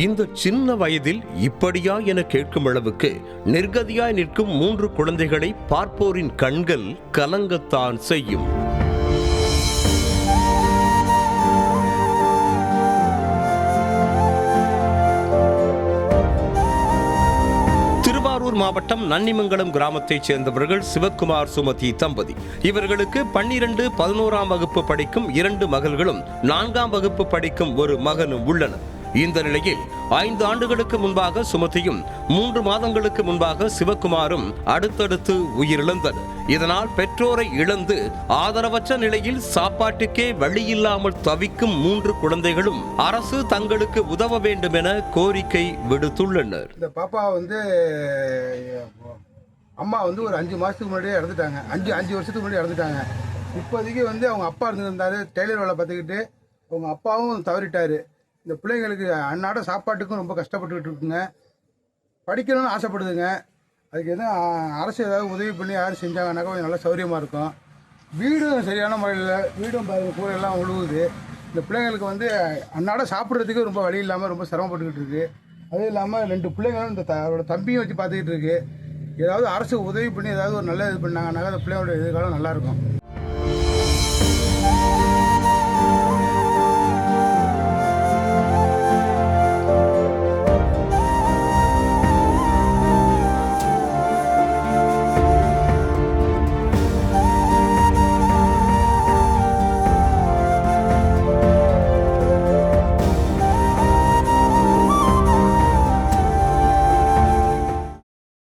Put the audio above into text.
இந்த சின்ன வயதில் இப்படியா என கேட்கும் அளவுக்கு நிர்கதியாய் நிற்கும் 3 குழந்தைகளை பார்ப்போரின் கண்கள் கலங்கத்தான் செய்யும். திருவாரூர் மாவட்டம் நன்னிமங்கலம் கிராமத்தைச் சேர்ந்தவர்கள் சிவக்குமார் சுமதி தம்பதி. இவர்களுக்கு 12, 11ஆம் வகுப்பு படிக்கும் 2 மகள்களும் 4ஆம் வகுப்பு படிக்கும் ஒரு மகனும் உள்ளனர். இந்த நிலையில் 5 ஆண்டுகளுக்கு முன்பாக சுமதியும் 3 மாதங்களுக்கு முன்பாக சிவக்குமாரும் அடுத்தடுத்து உயிரிழந்தனர். இதனால் பெற்றோரை இழந்து ஆதரவற்ற நிலையில் சாப்பாட்டுக்கே வழியில்லாமல் தவிக்கும் 3 குழந்தைகளும் அரசு தங்களுக்கு உதவ வேண்டும் என கோரிக்கை விடுத்துள்ளனர். இந்த பாப்பா அம்மா ஒரு 5 மாதத்துக்கு முன்னாடியே இறந்துட்டாங்க. 5 வருஷத்துக்கு முன்னாடி இறந்துட்டாங்க. இப்போதைக்கு அவங்க அப்பா இருந்திருந்தாரு, டெய்லர் வேலை பார்த்துக்கிட்டு. அவங்க அப்பாவும் தவறிட்டார். இந்த பிள்ளைங்களுக்கு அன்னாட சாப்பாட்டுக்கும் ரொம்ப கஷ்டப்பட்டுக்கிட்டு இருக்குங்க. படிக்கணும்னு ஆசைப்படுதுங்க. அதுக்கு எதுவும் அரசு ஏதாவது உதவி பண்ணி யாரும் செஞ்சாங்கன்னாக்கா கொஞ்சம் நல்லா சௌகரியமாக இருக்கும். வீடும் சரியான முறையில், வீடும் கூரையெல்லாம் உழுவுது. இந்த பிள்ளைங்களுக்கு அன்னாட சாப்பிட்றதுக்கு ரொம்ப வழி இல்லாமல் ரொம்ப சிரமப்பட்டுக்கிட்டு இருக்குது. அதுவும் இல்லாமல் 2 பிள்ளைங்களும் அவரோட தம்பியும் வச்சு பார்த்துக்கிட்டு இருக்குது. ஏதாவது அரசு உதவி பண்ணி ஏதாவது ஒரு நல்ல இது பண்ணாங்கன்னாக்கா அந்த பிள்ளைங்களோட எதிர்காலம் நல்லாயிருக்கும்.